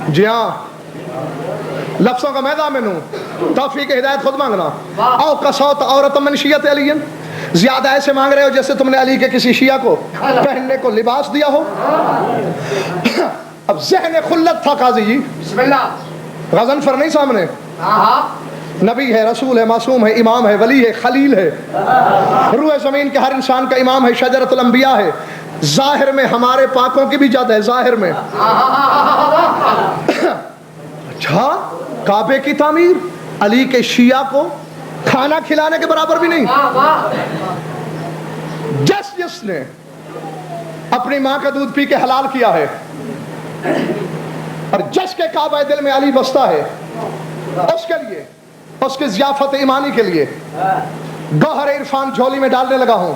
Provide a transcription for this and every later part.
جی ہاں، لفظوں کا میدان میں ہوں، توفیق ہدایت خود مانگنا. او کسوت عورت من شیعت علی، زیادہ ایسے مانگ رہے ہو جیسے تم نے علی کے کسی شیعہ کو پہننے کو لباس دیا ہو. اب ذہن خلت تھا قاضی جی، بسم اللہ. غضنفر نہیں سامنے، نبی ہے، رسول ہے، معصوم ہے، امام ہے، ولی ہے، خلیل ہے، روح زمین کے ہر انسان کا امام ہے، شجرۃ الانبیاء ہے، ظاہر میں ہمارے پاکوں کی بھی جد ہے، ظاہر میں. اچھا، کعبے کی تعمیر علی کے شیعہ کو کھانا کھلانے کے برابر بھی نہیں. جس نے اپنی ماں کا دودھ پی کے حلال کیا ہے اور جس کے کعبہ دل میں علی بستا ہے، اس کے لیے، اس کی ضیافت ایمانی کے لیے گوہر عرفان جھولی میں ڈالنے لگا ہوں.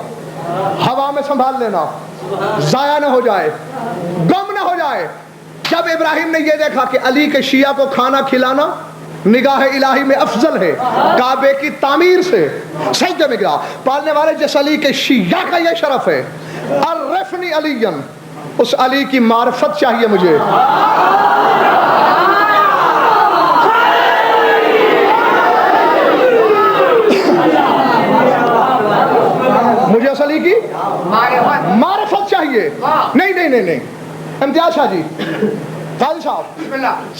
ہوا میں سنبھال لینا، ضائع نہ ہو جائے، گم نہ ہو جائے. جب ابراہیم نے یہ دیکھا کہ علی کے شیعہ کو کھانا کھلانا نگاہ الہی میں افضل ہے کعبے کی تعمیر سے، سجدے میں گرا. پالنے والے جس علی کے شیعہ کا یہ شرف ہے، عرفنی علی، اس علی کی معرفت چاہیے مجھے. مجھے اس علی کی معرفت چاہیے. نہیں نہیں نہیں نہیں، امتیاز شاہ جی، قاضی صاحب،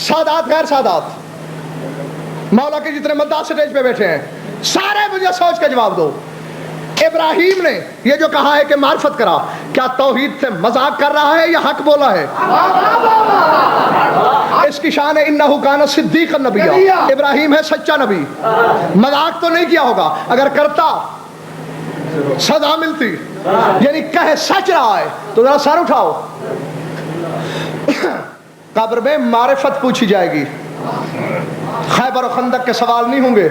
سادات غیر سادات، مولا کے جتنے مداح سٹیج پہ بیٹھے ہیں، سارے مجھے سوچ کے جواب دو. ابراہیم نے یہ جو کہا ہے کہ معرفت کرا، کیا توحید سے مذاق کر رہا ہے یا حق بولا ہے؟ اس کی شان ہے انہ کان صدیقا نبیہ، ابراہیم ہے سچا نبی. مذاق تو نہیں کیا ہوگا، اگر کرتا سزا ملتی. یعنی کہے سچ رہا ہے تو ذرا سر اٹھاؤ. قبر میں معرفت پوچھی جائے گی، خیبر و خندق کے سوال نہیں ہوں گے.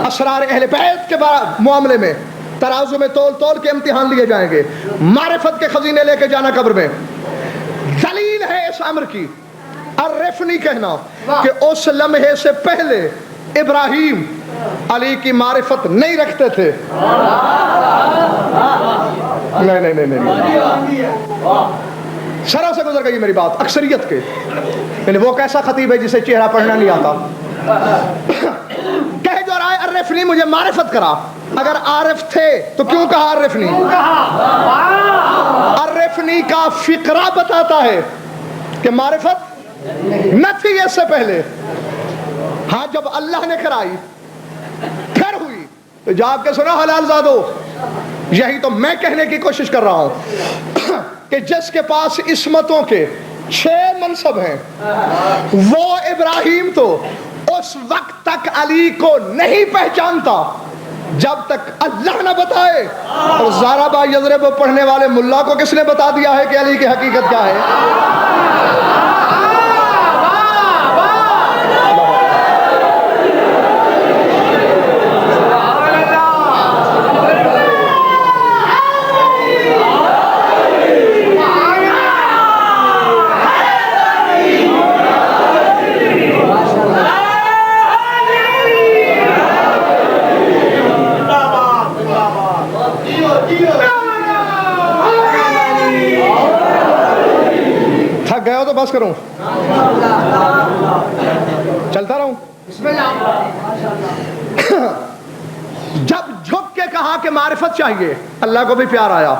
اسرار اہل بیت کے معاملے میں ترازو میں تول تول کے امتحان لیے جائیں گے. معرفت کے خزینے لے کے جانا قبر میں. دلیل ہے اس امر کی، عرفنی کہنا کہ اس لمحے سے پہلے ابراہیم علی کی معرفت نہیں رکھتے تھے. نہیں نہیں نہیں نہیں، سروں سے گزر گئی میری بات. اکثریت کے، یعنی وہ کیسا خطیب ہے جسے چہرہ پڑھنا نہیں آتا، کہہ جو رہا ہے عرفنی، مجھے معرفت کرا. اگر عارف تھے تو کیوں کہا عرفنی؟ عرفنی کا فقرہ بتاتا ہے کہ معرفت نہ تھی اس سے پہلے. ہاں جب اللہ نے کرائی پھر ہوئی تو جا کے سنا حلال زادو. یہی تو میں کہنے کی کوشش کر رہا ہوں کہ جس کے پاس عصمتوں کے 6 منصب ہیں، وہ ابراہیم تو اس وقت تک علی کو نہیں پہچانتا جب تک اللہ نہ بتائے. اور زارا با یضرب پڑھنے والے ملا کو کس نے بتا دیا ہے کہ علی کی حقیقت کیا ہے؟ تھک گئے ہو تو بس کروں، چلتا رہوں. جب جھک کے کہا کہ معرفت چاہیے، اللہ کو بھی پیار آیا،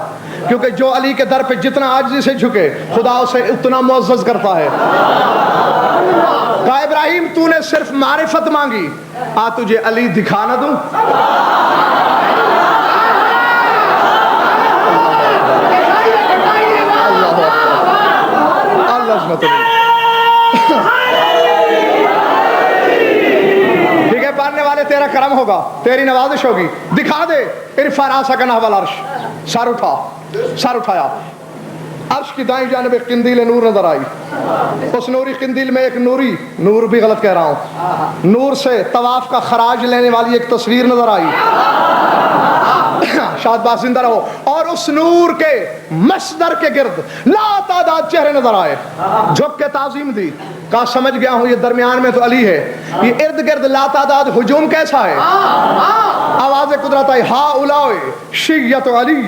کیونکہ جو علی کے در پہ جتنا عاجزی سے جھکے خدا اسے اتنا معزز کرتا ہے. کہا ابراہیم تو نے صرف معرفت مانگی، آ تجھے علی دکھا نہ دوں؟ ٹھیک ہے، پڑھنے والے تیرا کرم ہوگا، تیری نوازش ہوگی. دکھا دے. ارفع راسک نحو العرش، سر اٹھا. سر اٹھایا، عرش کی دائیں جانب ایک قندیل نور نظر آئی. اس نوری قندیل میں ایک نوری، نور بھی غلط کہہ رہا ہوں، نور سے طواف کا خراج لینے والی ایک تصویر نظر آئی. شاد باز زندہ رہو. اور اس نور کے مصدر کے گرد لا تعداد چہرے نظر آئے. جھک کے تعظیم دی، کہا سمجھ گیا ہوں یہ درمیان میں تو علی ہے، یہ ارد گرد لا تعداد ہجوم کیسا ہے؟ آواز قدرت آئی، ہا اولائے شیعۃ علی.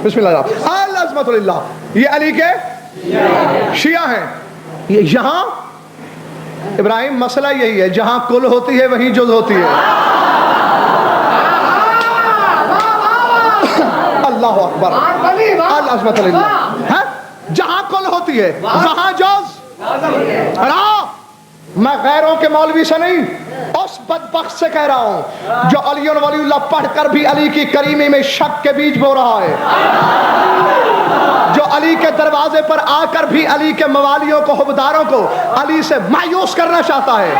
بسم اللہ العظمت للہ. یہ علی کے شیعہ ہیں. یہاں ابراہیم مسئلہ یہی ہے، جہاں کل ہوتی ہے وہیں جز ہوتی ہے. اللہ اکبر العظمت للہ. جہاں کل ہوتی ہے وہاں جز. میں غیروں کے مولوی سے نہیں، اس بدبخت سے کہہ رہا ہوں جو علی ولی اللہ پڑھ کر بھی علی کی کریمی میں شک کے بیج بو رہا ہے، جو علی کے دروازے پر آ کر بھی علی کے موالیوں کو، حبداروں کو علی سے مایوس کرنا چاہتا ہے.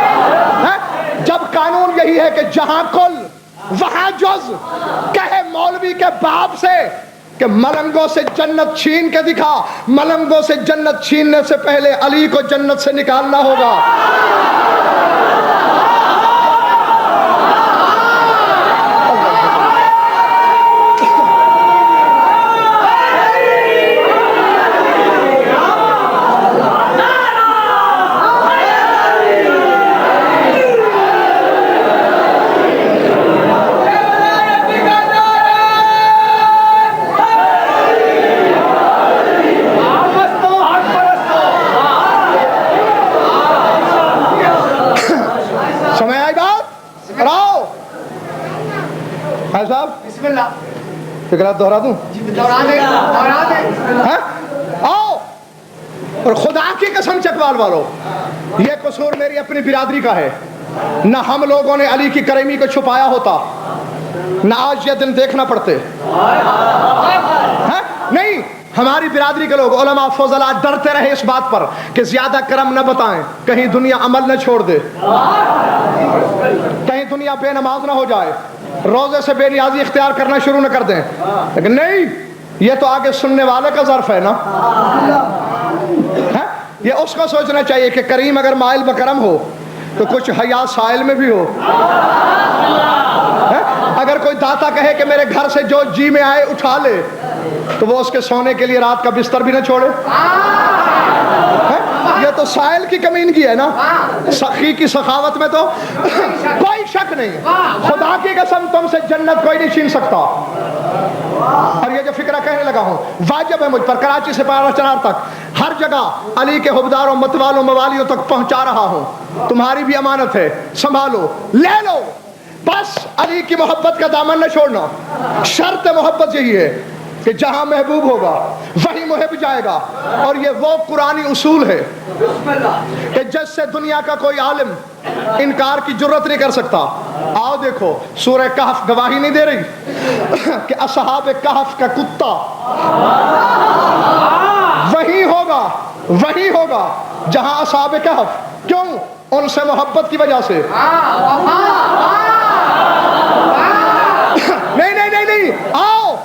جب قانون یہی ہے کہ جہاں کل وہاں جز، کہے مولوی کے باپ سے کہ ملنگوں سے جنت چھین کے دکھا. ملنگوں سے جنت چھیننے سے پہلے علی کو جنت سے نکالنا ہوگا. فکرات دہرا دوں؟ آؤ. اور خدا کی قسم چکوال والو، یہ قصور میری اپنی برادری کا ہے. نہ ہم لوگوں نے علی کی کریمی کو چھپایا ہوتا، نہ آج یہ دن دیکھنا پڑتے. نہیں، ہماری برادری کے لوگ علماء فضلاء ڈرتے رہے اس بات پر کہ زیادہ کرم نہ بتائیں، کہیں دنیا عمل نہ چھوڑ دے، کہیں دنیا بے نماز نہ ہو جائے، روزے سے بے نیازی اختیار کرنا شروع نہ کر دیں. لیکن نہیں، یہ تو آگے سننے والے کا ظرف ہے نا. یہ اس کو سوچنا چاہیے کہ کریم اگر مائل بکرم ہو تو کچھ حیا سائل میں بھی ہو. اگر کوئی داتا کہے کہ میرے گھر سے جو جی میں آئے اٹھا لے، تو وہ اس کے سونے کے لیے رات کا بستر بھی نہ چھوڑے. یہ تو سائل کی کمینگی ہے نا. سخی کی سخاوت میں تو کوئی شک نہیں. خدا کی قسم تم سے جنت کوئی نہیں چھین سکتا. اور یہ جو فکرہ کہنے لگا ہوں واجب ہے مجھ پر، کراچی سے پارا چنار تک ہر جگہ علی کے حبداروں، متوالوں، موالیوں تک پہنچا رہا ہوں. تمہاری بھی امانت ہے، سنبھالو، لے لو. بس علی کی محبت کا دامن نہ چھوڑنا. شرط محبت یہی ہے کہ جہاں محبوب ہوگا وہی محب جائے گا. اور یہ وہ قرآنی اصول ہے کہ جس سے دنیا کا کوئی عالم انکار کی جرت نہیں کر سکتا. آؤ دیکھو، سورہ کہف گواہی نہیں دے رہی کہ اصحاب کہف کا کتا وہی ہوگا جہاں اصحاب کہف. کیوں؟ ان سے محبت کی وجہ سے. نہیں، آؤ.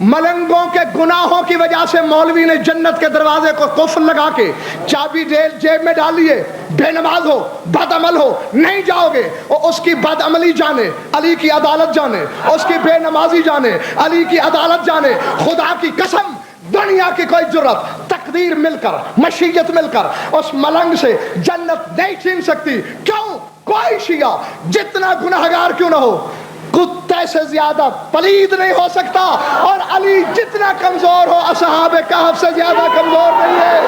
ملنگوں کے گناہوں کی وجہ سے مولوی نے جنت کے دروازے کو قفل لگا کے چابی جیب میں ڈالی ہے. بے نماز ہو، بد عمل ہو، نہیں جاؤ گے. اور اس کی بد عملی جانے علی کی عدالت جانے، اس کی بے نمازی جانے علی کی عدالت جانے. خدا کی قسم دنیا کی کوئی جرت، تقدیر مل کر، مشیت مل کر اس ملنگ سے جنت نہیں چھین سکتی. کیوں؟ کوئی شیعہ جتنا گناہگار کیوں نہ ہو کتے سے زیادہ پلید نہیں ہو سکتا. اور علی جتنا کمزور ہو اصحاب کہف سے زیادہ کمزور نہیں ہے.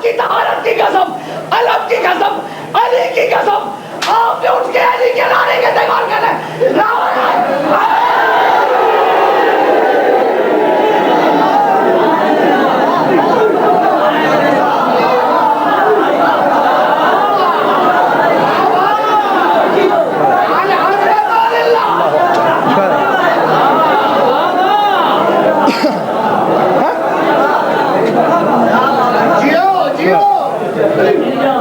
کی طہارت کی قسم، علم کی قسم، علی کی قسم، آپ نے اٹھ کے علی کے نعرے کے دیوار کرے. جیو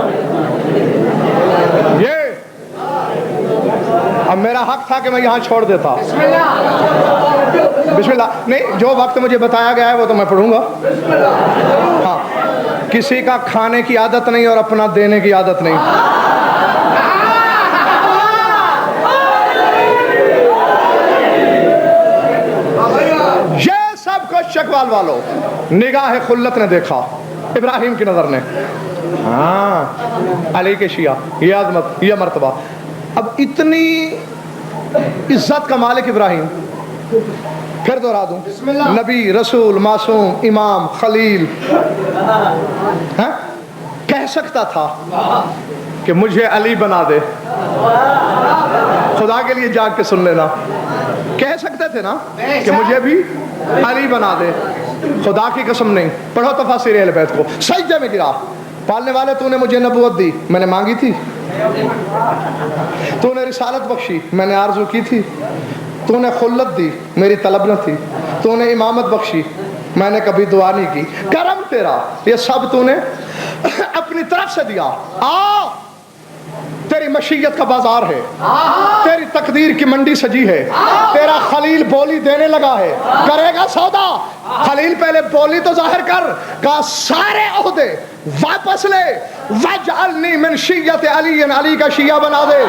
کہ میں یہاں چھوڑ دیتا. بسم اللہ. نہیں, جو وقت مجھے بتایا گیا ہے وہ تو میں پڑھوں گا. ہاں, کسی کا کھانے کی عادت نہیں اور اپنا دینے کی عادت نہیں. یہ سب کچھ چکوال والوں نگاہ خلت نے دیکھا, ابراہیم کی نظر نے. ہاں, علی کے شیعہ, یہ عظمت, یہ مرتبہ. اب اتنی عزت کا مالک ابراہیم, پھر دوہرا دوں, نبی, رسول, معصوم, امام, خلیل, کہہ سکتا تھا کہ مجھے علی بنا دے. خدا کے لیے جاگ کے سن لینا, کہہ سکتے تھے نا کہ مجھے بھی علی بنا دے. خدا کی قسم نہیں. پڑھو تفاسیر اہل بیت کو. سجدے میں گرا, پالنے والے تو نے مجھے نبوت دی, میں نے مانگی تھی. تو نے رسالت بخشی, میں نے آرزو کی تھی. تو نے خلت دی, میری طلب نہ تھی. تو نے امامت بخشی, میں نے کبھی دعا نہیں کی. کرم تیرا, یہ سب تو نے اپنی طرف سے دیا. تیری مشیت کا بازار ہے, تیری تقدیر کی منڈی سجی ہے. تیرا خلیل بولی دینے لگا ہے, کرے گا سودا. خلیل پہلے بولی تو ظاہر کر, کہا سارے عہدے واپس لے. وجعلنی من شیعت علی, علی کا شیعہ بنا دے.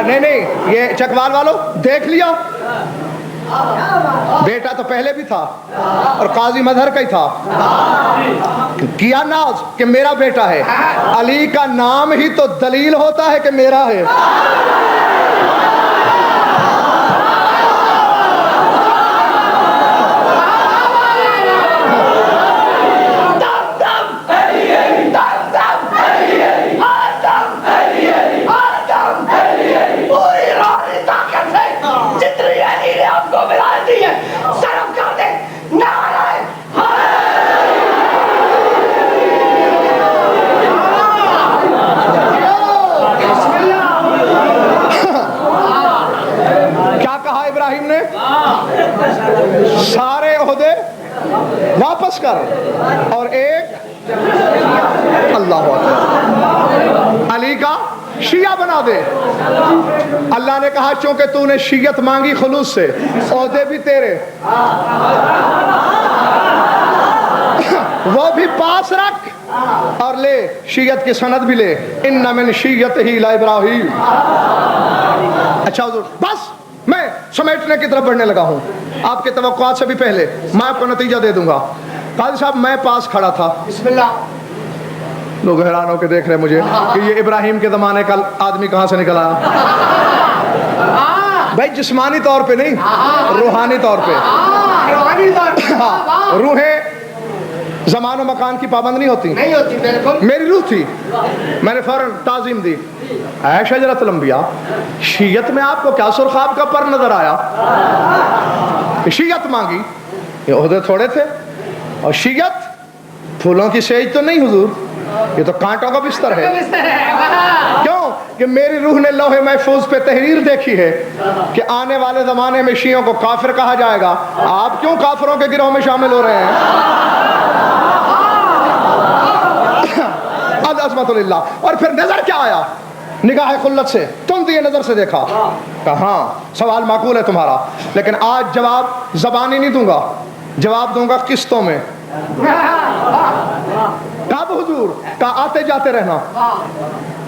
نہیں, یہ چکوال والوں دیکھ لیا, بیٹا تو پہلے بھی تھا اور قاضی مظہر کا ہی تھا. کیا ناز کہ میرا بیٹا ہے. علی کا نام ہی تو دلیل ہوتا ہے کہ میرا ہے. سارے عہدے واپس کر اور ایک اللہ علی کا شیعہ بنا دے. اللہ نے کہا چونکہ تو نے شیعت مانگی خلوص سے, عہدے بھی تیرے, وہ بھی پاس رکھ اور لے, شیعت کی سند بھی لے. ان من شیعتہ ابراہیم. اچھا حضور, بس میں سمیٹنے کی طرف بڑھنے لگا ہوں. آپ کے توقعات سے بھی پہلے میں آپ کو نتیجہ دے دوں گا. قاضی صاحب, میں پاس کھڑا تھا. بسم اللہ. لوگ حیران ہو کے دیکھ رہے مجھے کہ یہ ابراہیم کے زمانے کا آدمی کہاں سے نکلا. بھائی جسمانی طور پہ نہیں, روحانی طور پہ. روحیں زمان و مکان کی پابند نہیں ہوتی. میری روح تھی, میں نے فوراً تعظیم دی. اے شجرۃ الانبیاء, شیعت میں آپ کو کیا سرخاب کا پر نظر آیا؟ شیعت مانگی, یہ عہدے تھوڑے تھے. اور شیعت پھولوں کی سیج تو نہیں حضور, یہ تو کانٹوں کا بستر ہے. کیوں کہ میری روح نے لوح محفوظ پہ تحریر دیکھی ہے کہ آنے والے زمانے میں شیعوں کو کافر کہا جائے گا. آپ کیوں کافروں کے گروہ میں شامل ہو رہے ہیں؟ عظمت للہ. اور پھر نظر کیا آیا؟ نگاہ خلت سے, تم دیے نظر سے دیکھا. کہاں سوال معقول ہے تمہارا, لیکن آج جواب زبانی نہیں دوں گا, جواب دوں گا قسطوں میں. کب कब हुजूर? कहा आते जाते रहना,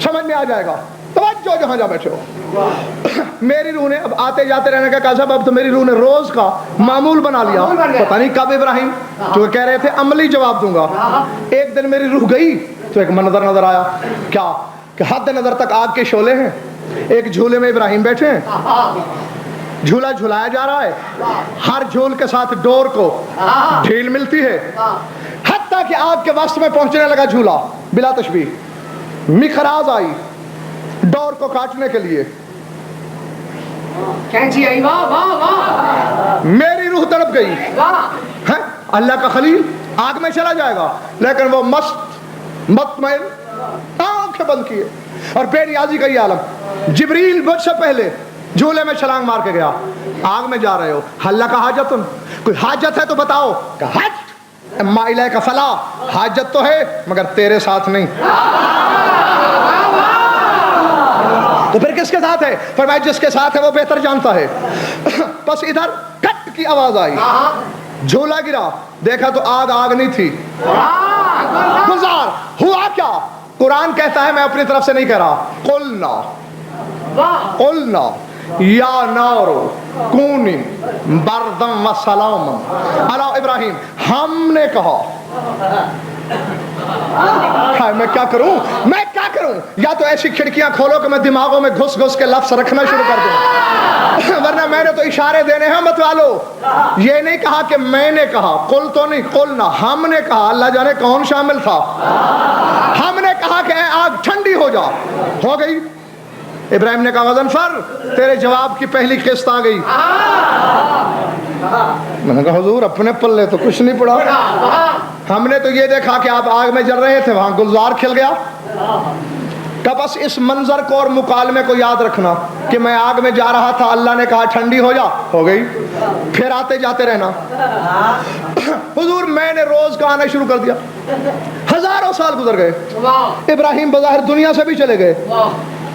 समझ में आ जाएगा। तवज्जो जहां जा बैठे हो। मेरी रूह ने, अब आते जाते रहने का कहा, अब तो मेरी रूह ने रोज का मामूल बना लिया। पता नहीं कब इब्राहिम, जो कह रहे थे अमली जवाब दूंगा, एक दिन मेरी रूह गई तो एक मंजर नजर आया। क्या कि हद नजर तक आग के शोले हैं, एक झूले में इब्राहिम बैठे हैं, झूला झुलाया जा रहा है, हर झूल के साथ डोर को ढील मिलती है, हत्ता कि आग के वस्त में पहुंचने लगा झूला बिला तशबीह। मिखराज आई डोर को काटने के लिए, कैंची आई, वाह वाह वाह, मेरी रूह तड़प गई है। अल्लाह का खलील आग में चला जाएगा, लेकिन वो मस्त मतमैन आंखें बंद किए और बेनियाजी का ये आलम। जिब्रील मुझसे पहले झूले में छलांग मार के गया, आग में जा रहे हो, हल्ला का हाजतुन, कोई हाजत है तो बताओ। हज माइला का फला, हाजत तो है मगर तेरे साथ नहीं। तो फिर किसके साथ है? फरमाया जिसके साथ है वो बेहतर जानता है। बस इधर कट की आवाज आई, झूला गिरा, देखा तो आग आग नहीं थी, गुजार। हुआ क्या? कुरान कहता है, मैं अपनी तरफ से नहीं कह रहा, कुलना या नारो कूनी बरदम व सलाम अला इब्राहिम, हमने कहा। हाँ, मैं क्या करूं? या तो ऐसी खिड़कियां खोलो कि मैं दिमागों में घुस घुस के लफ्ज रखना शुरू कर दूं, वरना मैंने तो इशारे देने हैं मत वालो। ये नहीं कहा कि मैंने कहा, कुल तो नहीं, कुल ना, हमने कहा। अल्लाह जाने कौन शामिल था। हमने कहा कि आग ठंडी हो जा, हो गई। इब्राहिम ने कहा गजनफर तेरे जवाब की पहली किस्त आ गई। मैंने कहा हुजूर अपने पल्ले तो कुछ नहीं पड़ा, हमने तो ये देखा कि आप आग में जल रहे थे, वहां गुलजार खिल गया। का बस इस मंजर को और मुकालमे को याद रखना कि मैं आग में जा रहा था, अल्लाह ने कहा ठंडी हो जा, हो गई। फिर आते जाते रहना। हुजूर मैंने रोज का आना शुरू कर दिया, हजारों साल गुजर गए, इब्राहिम बज़ाहिर दुनिया से भी चले गए,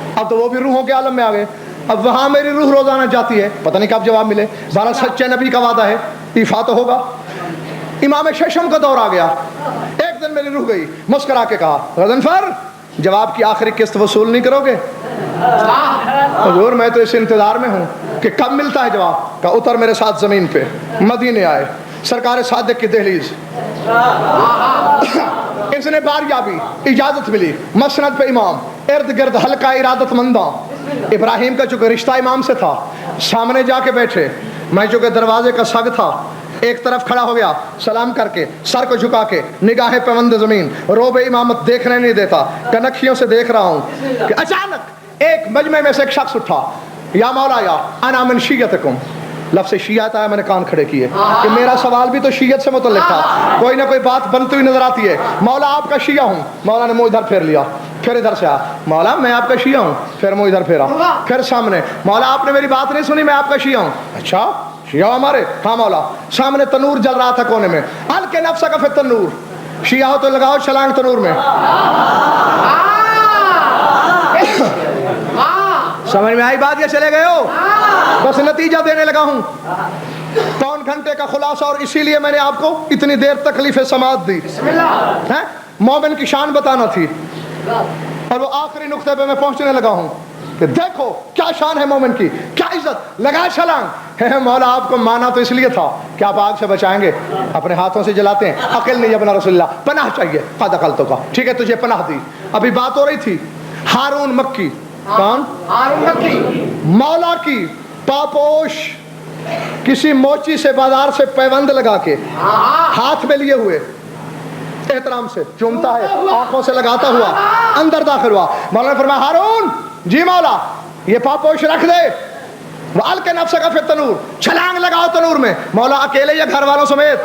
अब तो वो भी रूहों के आलम में आ गए। अब वहां मेरी रूह रोजाना जाती है, पता नहीं कब जवाब मिले। बारह सच्चे नबी का वादा है, ईफा तो होगा। इमाम शशम का दौर आ गया, एक दिन मेरी रूह गई, मुस्कुरा के कहा गजनफर जवाब की आखिरी किस्त वसूल नहीं करोगे? हुजूर मैं तो इस इंतजार में हूँ कि कब मिलता है जवाब। का उतर मेरे साथ जमीन पे। मदीने आए, सरकार सादिक की दहलीज, इसने बारियाबी, इजाजत मिली, मसनद पे इमाम, इर्द गिर्द हल्का इरादत मंदा। इब्राहिम का चूंकि रिश्ता इमाम से था, सामने जाके बैठे, मैं चूंकि दरवाजे का सग था, एक तरफ खड़ा हो गया, सलाम करके सर को झुका के, निगाहें पेवंद जमीन, रोबे इमामत देखने नहीं देता, कनखियों से देख रहा हूँ कि अचानक एक मजमे में से एक शख्स उठा, या मौला या अना मिन शियतकुम, लफ्ज़ शियत आया, मैंने कान खड़े किए कि मेरा सवाल भी तो शियत से मुतल्लिक था, कोई ना कोई बात बनती हुई नजर आती है। मौला आपका शिया हूँ। मौला ने मुँह इधर फेर लिया, फिर इधर से आया, मौला मैं आपका शिया हूँ, फिर मुँह इधर फेरा, फिर सामने, मौला आपने मेरी बात नहीं सुनी, मैं आपका शिया हूँ। अच्छा शिया हमारे? हाँ मौला। सामने तनूर जल रहा था कोने में, अल के नफ्सा का फिर तनूर, शिया हो तो लगाओ छलांग तनूर में। समझ में आई बात? ये चले गए हो, बस नतीजा देने लगा हूं। पौन घंटे का खुलासा, और इसीलिए मैंने आपको इतनी देर तकलीफ समात दी है, मोमिन की शान बताना थी। और वो आखिरी नुक्ते पे मैं पहुंचने लगा हूं कि देखो क्या शान है मोमिन की, क्या इज्जत, लगा छलांग है। मौला आपको माना तो इसलिए था कि आप आग से बचाएंगे, अपने हाथों से जलाते हैं, अकिल नहीं अपना रसूलुल्लाह, पनाह चाहिए दखलतों का, ठीक है तुझे पनाह दी। अभी बात हो रही थी हारून मक्की, कौन? हारून मक्की, मौला की पापोश, किसी मोची से बाजार से पैबंद लगा के हाथ में लिए हुए, एहतराम से चूमता है, आंखों से लगाता हुआ अंदर दाखिल हुआ। मौला ने फरमाया हारून जी मौला ये पापोश रख दे, वाल के नफ्स का फिर तनूर, छलांग लगाओ तनूर में। मौला अकेले या घर वालों समेत?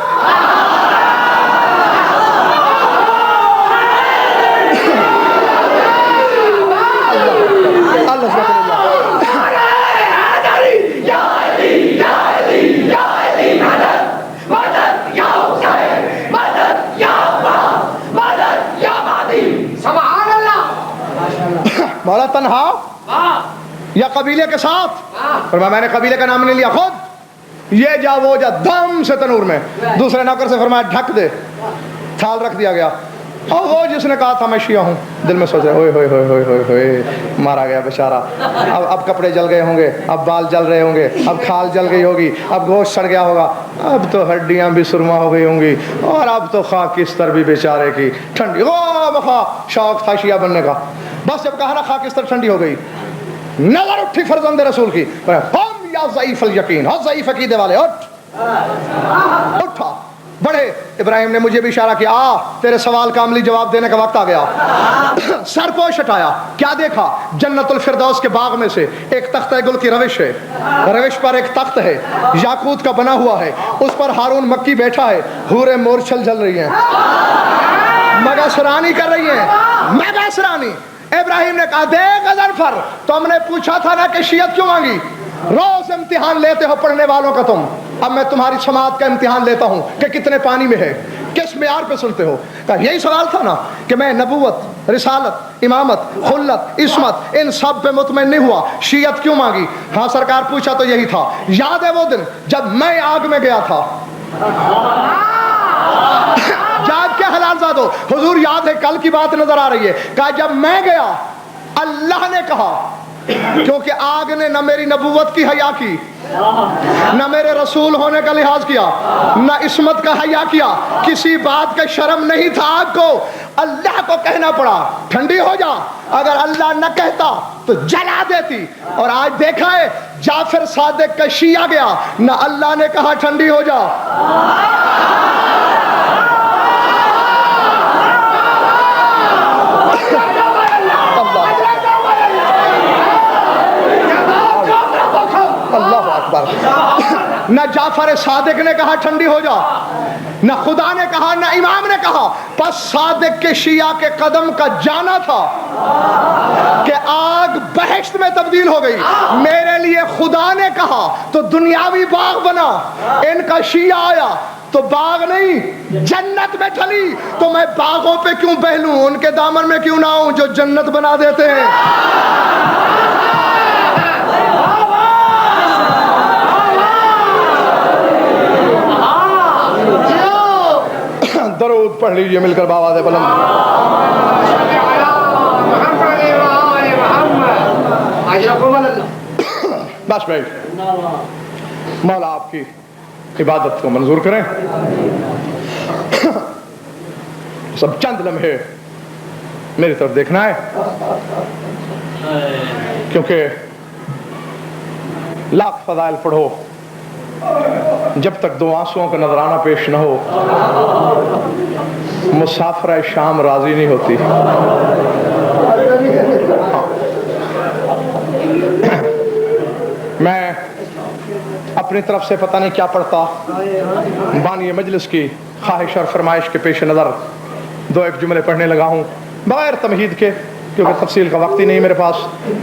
मौला तन्हा या कबीले के साथ? फरमाया मैंने कबीले का नाम नहीं लिया, खुद ये जा वो जा, दम से तनूर में। दूसरे नौकर से फरमाया ढक दे, थाल रख दिया गया, और वो जिसने कहा था मैं शिया हूँ, दिल में सोच रहे ओए होए होए होए होए होए, मारा गया बेचारा। अब कपड़े जल गए होंगे, अब बाल जल रहे होंगे, अब खाल जल गई होगी, अब गोश्त सड़ गया होगा, अब तो हड्डियाँ भी सुरमा हो गई होंगी, और अब तो खाकिस्तर भी बेचारे की ठंडी। ओ वफा शौक था शिया बनने का, बस जब कहा ना खाकिस्तर ठंडी हो गई, नजर उठी फरजंद रसूल की, हम या ज़ईफ़ अल यकीन, हो ज़ईफ़ अक़ीदे वाले उठा बढ़े। इब्राहिम ने मुझे भी इशारा किया, आ तेरे सवाल का अमली जवाब देने का वक्त आ गया। सरपोश हटाया, क्या देखा? जन्नतुल फिरदौस के बाग में से एक तख्त गुल की रविश है, रविश पर एक तख्त है, याकूत का बना हुआ है, उस पर हारून मक्की बैठा है, हूरे मोरछल जल रही हैं, मगसरानी कर रही हैं, मगसरानी। इब्राहिम ने कहा, देख अज़रफर, तुमने पूछा था ना कि शियत क्यों मांगी? रोज इम्तिहान लेते हो पढ़ने वालों का तुम, अब मैं तुम्हारी समात का इम्तिहान लेता हूं कि कितने पानी में है, किस मेयार पे सुनते हो। कहा यही सवाल था ना कि मैं नबूवत, रिसालत, इमामत, खुल्लत, इस्मत इन सब पे मुतमईन नहीं हुआ, शियत क्यों मांगी? हाँ सरकार, पूछा तो यही था। याद है वो दिन जब मैं आग में गया था? याद क्या हलालजादो, हुजूर याद है, कल की बात नजर आ रही है। कहा जब मैं गया, अल्लाह ने कहा, क्योंकि आग ने न मेरी नबूवत की हया की, न मेरे रसूल होने का लिहाज किया, न इस्मत का हया किया, किसी बात का शर्म नहीं था आग को। अल्लाह को कहना पड़ा ठंडी हो जा, अगर अल्लाह न कहता तो जला देती। और आज देखा है जाफर सादिक का शिया गया, न अल्लाह ने कहा ठंडी हो जा, न जाफर सादिक ने कहा ठंडी हो जा, न खुदा ने कहा, न इमाम ने कहा। बस सादिक के शिया के कदम का जाना था कि आग बहश्त में तब्दील हो गई। मेरे लिए खुदा ने कहा तो दुनियावी बाग बना, इनका शिया आया तो बाग नहीं जन्नत में ढली, तो मैं बागों पे क्यों बहलूं, उनके दामन में क्यों ना आऊं जो जन्नत बना देते हैं। दरूद पढ़ लीजिए मिलकर बाबा दे बुलंद। बस भाई, मौला आपकी इबादत को मंजूर करें। सब चंद लम्हे मेरी तरफ देखना है, क्योंकि लाख फजाइल पढ़ो, जब तक दो आंसुओं का नजराना पेश न हो, मुसाफिर शाम राजी नहीं होती। मैं अपनी तरफ से पता नहीं क्या पढ़ता, बानी मजलिस की ख्वाहिश और फरमाइश के पेश नज़र दो एक जुमले पढ़ने लगा हूँ, बगैर तमहीद के, क्योंकि तफसील का वक्त ही नहीं मेरे पास,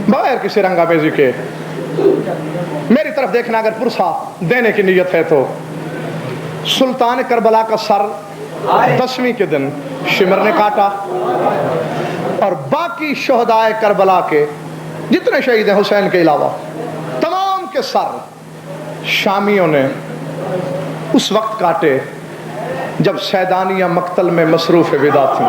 बगैर किसी रंगाबेजी के। मेरी तरफ देखना, अगर पुरसा देने की नीयत है तो सुल्तान करबला का सर 10वीं के दिन शिमर ने काटा, और बाकी शोहदाए करबला के जितने शहीद हैं हुसैन के अलावा तमाम के सर शामियों ने उस वक्त काटे जब सैदानिया मक्तल में मसरूफ विदा थी।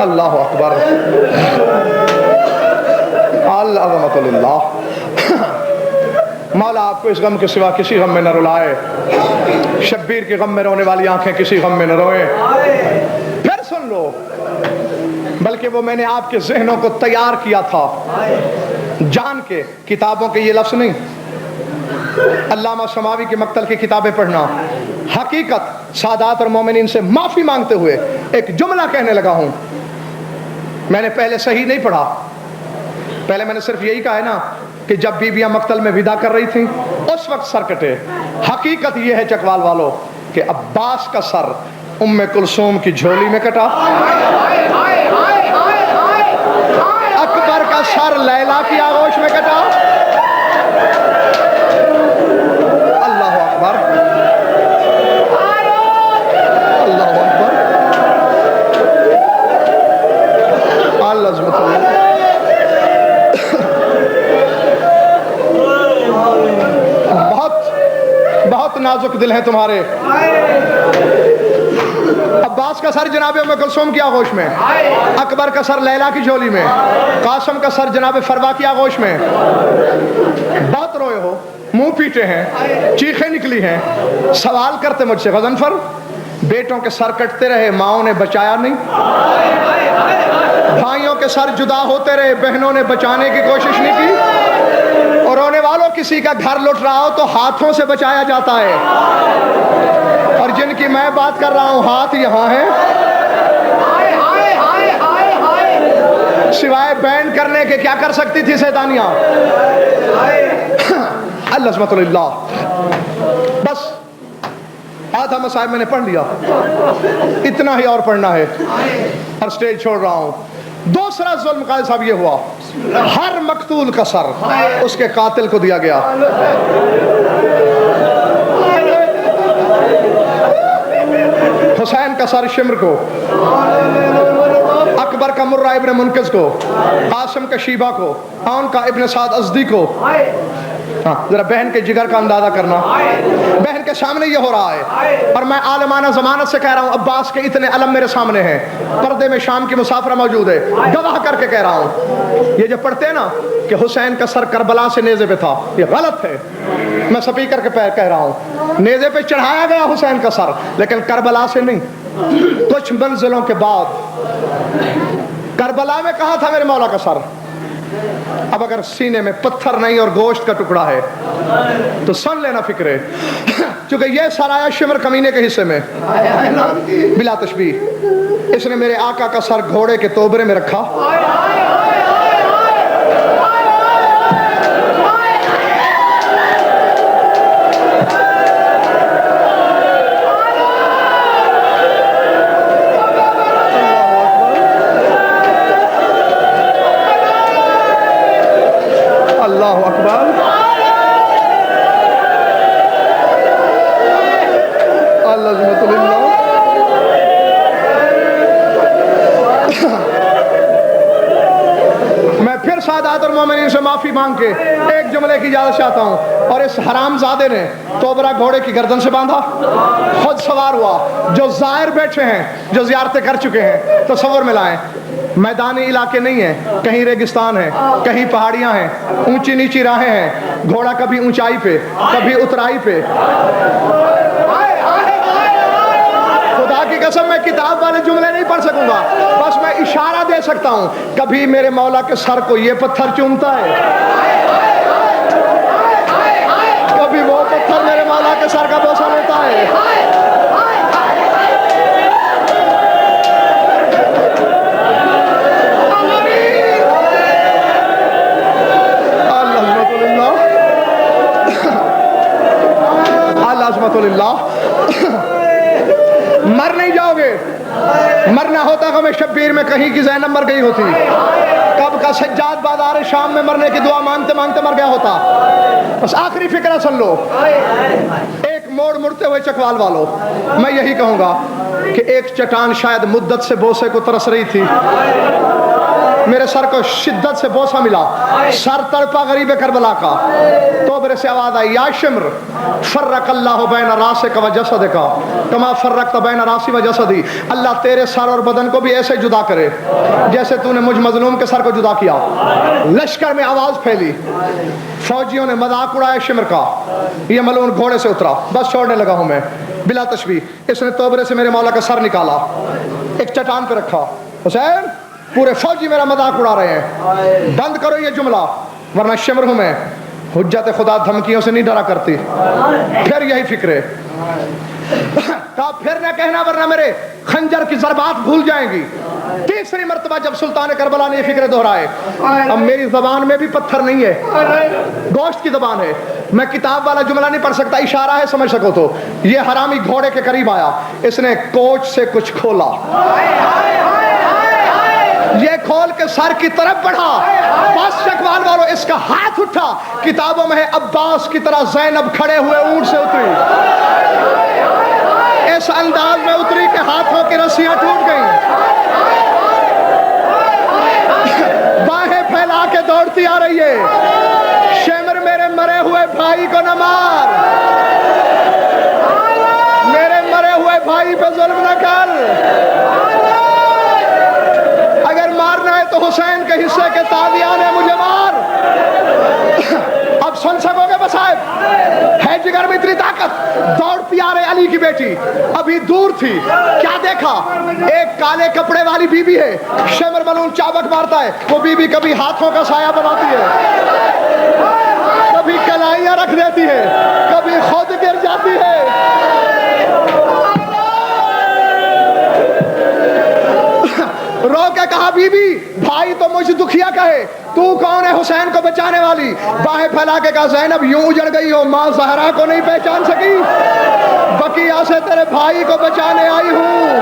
अल्लाह अकबर, अल्लाह। मौला आपको इस गम के सिवा किसी गम में न रुलाए, शब्बीर के गम में रोने वाली आंखें किसी गम में न रोए। फिर सुन लो, बल्कि वो मैंने आपके ज़हनों को तैयार किया था जान के, किताबों के ये लफ्ज़ नहीं, अल्लामा समावी के मक्तल की किताबें पढ़ना, हकीकत सादात और मोमिनीन से माफ़ी मांगते हुए एक जुमला कहने लगा हूँ। मैंने पहले सही नहीं पढ़ा, पहले मैंने सिर्फ यही कहा है ना कि जब बीबियां मक्तल में विदा कर रही थी उस वक्त सर कटे। हकीकत यह है चकवाल वालों कि अब्बास का सर उम्मे कुलसूम की झोली में कटा, अकबर का सर लैला की आगोश में कटा। अल्लाह अकबर, अल्लाह अकबर, नाजुक दिल हैं तुम्हारे। अब्बास का सर जनाब उम्मे कुलसूम की आगोश में, अकबर का सर लैला की झोली में, कासिम का सर जनाब फरवा की आगोश में। बहुत रोए हो, मुंह पीटे हैं, चीखें निकली हैं, सवाल करते मुझसे गजनफर बेटों के सर कटते रहे, माओं ने बचाया नहीं, भाइयों के सर जुदा होते रहे, बहनों ने बचाने की कोशिश नहीं की। और रोने वालों, किसी का घर लुट रहा हो तो हाथों से बचाया जाता है, और जिनकी मैं बात कर रहा हूं हाथ यहां है, सिवाय बैन करने के क्या कर सकती थी शैतानियां। अल्लाह, बस आधा मसाइब मैंने पढ़ लिया, इतना ही और पढ़ना है और स्टेज छोड़ रहा हूं। दूसरा जुल्म काजी साहब ये हुआ, हर मकतूल का सर उसके कातिल को दिया गया। हुसैन का सर शिम्र को, अकबर का मुर्रा इब्न मुनकिस को, आसिम का शीबा को, आन का इब्न साद अज़दी को। हाँ, जरा बहन के जिगर का अंदाजा करना, बहन के सामने ये हो रहा है, और मैं आलमाना जमानत से कह रहा हूँ, अब्बास के इतने अलम मेरे सामने हैं, पर्दे में शाम की मुसाफरा मौजूद है, गवाह करके कह रहा हूँ। ये जो पढ़ते हैं ना कि हुसैन का सर करबला से नेज़े पे था, ये गलत है। मैं स्पीकर के पैर कह रहा हूँ, नेज़े पे चढ़ाया गया हुसैन का सर, लेकिन करबला से नहीं। कुछ मंजिलों के बाद करबला में कहा था मेरे मौला का सर। अब अगर सीने में पत्थर नहीं और गोश्त का टुकड़ा है तो सुन लेना फिक्रे, क्योंकि ये सर आया शिमर कमीने के हिस्से में बिला तशबीह। इसने मेरे आका का सर घोड़े के तोबरे में रखा, अल्लाहु अकबर, अल्लाह। मैं फिर सादात और मोमिनीन से माफी मांग के एक जुमले की इजाजत चाहता हूँ। और इस हरामजादे ने तोबरा घोड़े की गर्दन से बांधा, खुद सवार हुआ। जो जायर बैठे हैं, जो जियारतें कर चुके हैं, तस्वर में लाएं, मैदानी इलाके नहीं है, कहीं रेगिस्तान है, कहीं पहाड़ियां हैं, ऊंची नीची राहें हैं, घोड़ा कभी ऊंचाई पे कभी उतराई पे। खुदा की कसम मैं किताब वाले जुमले नहीं पढ़ सकूंगा, बस मैं इशारा दे सकता हूं। कभी मेरे मौला के सर को ये पत्थर चूमता है, कभी वो पत्थर मेरे मौला के सर का बोसा लेता है। मर नहीं जाओगे, मरना होता गम शब्बीर में कहीं की ज़ैनब मर गई होती, कब का सज्जाद बाजार शाम में मरने की दुआ मांगते मांगते मर गया होता। बस आखिरी फिक्रा सुन लो, एक मोड़ मुड़ते हुए चकवाल वालों, मैं यही कहूंगा कि एक चट्टान शायद मुद्दत से बोसे को तरस रही थी, मेरे सर को शिद्दत से बोसा मिला, सर तड़पा गरीब करबला का। तो मेरे से आवाज आई, या शिम्र फर्रक अल्लाह बैन रासिक व जसदिका कमा फर्रकत बैन रासी व जसदी। अल्लाह तेरे सर और बदन को भी ऐसे जुदा करे जैसे तूने मुझ मजलूम के सर को जुदा किया। लश्कर में आवाज फैली, फौजियों ने मजाक उड़ाया शिम्र का। ये मलून घोड़े से उतरा, बस छोड़ने लगा हूं मैं बिला तशबीह। इसने तोबरे से मेरे मौला का सर निकाला, एक चट्टान पे रखा। हुसैन, पूरे फौजी मेरा मजाक उड़ा रहे हैं, बंद करो ये जुमला वरना शिम्र हूं मैं। हुज्जत खुदा धमकियों से नहीं डरा करती। फिर यही फिक्रे का फिर न कहना वरना मेरे खंजर की ज़रबात भूल जाएंगी। तीसरी मर्तबा जब सुल्तान करबला ने ये फिक्रे दोहराए, अब मेरी जबान में भी पत्थर नहीं है, गोश्त की जबान है। मैं किताब वाला जुमला नहीं पढ़ सकता, इशारा है समझ सको तो। ये हरामी घोड़े के करीब आया, इसने कोच से कुछ खोला, ये खोल के सर की तरफ बढ़ा। बस चकवाल वालों, इसका हाथ उठा, किताबों में है अब्बास की तरह ज़ैनब खड़े हुए ऊंट से उतरी, इस अंदाज में उतरी कि हाथों की रस्सियां टूट गईं, बाहें फैला के दौड़ती आ रही है। शिम्र मेरे मरे हुए भाई को न मार, کر. اگر مارنا ہے تو حسین کے حصے کے تازیان ہے مجھے مار. اب سن سکو گے بصائب؟ ہے جگر میں اتنی طاقت. دوڑ پیارے علی کی بیٹی ابھی دور تھی, کیا دیکھا؟ ایک کالے کپڑے والی بی بی ہے, شمر بلون چابک مارتا ہے. وہ بی بی کبھی ہاتھوں کا سایہ بناتی ہے, کبھی کلائیاں رکھ دیتی ہے, کبھی خود گر جاتی ہے. رو کے کہا بی بی بھائی تو مجھ دکھیا کہے, تو کون ہے حسین کو بچانے والی؟ باہیں پھیلا کے کہا زینب یوں اجڑ گئی ہو, ماں زہرا کو نہیں پہچان سکی, بقیہ سے تیرے بھائی کو بچانے آئی ہوں.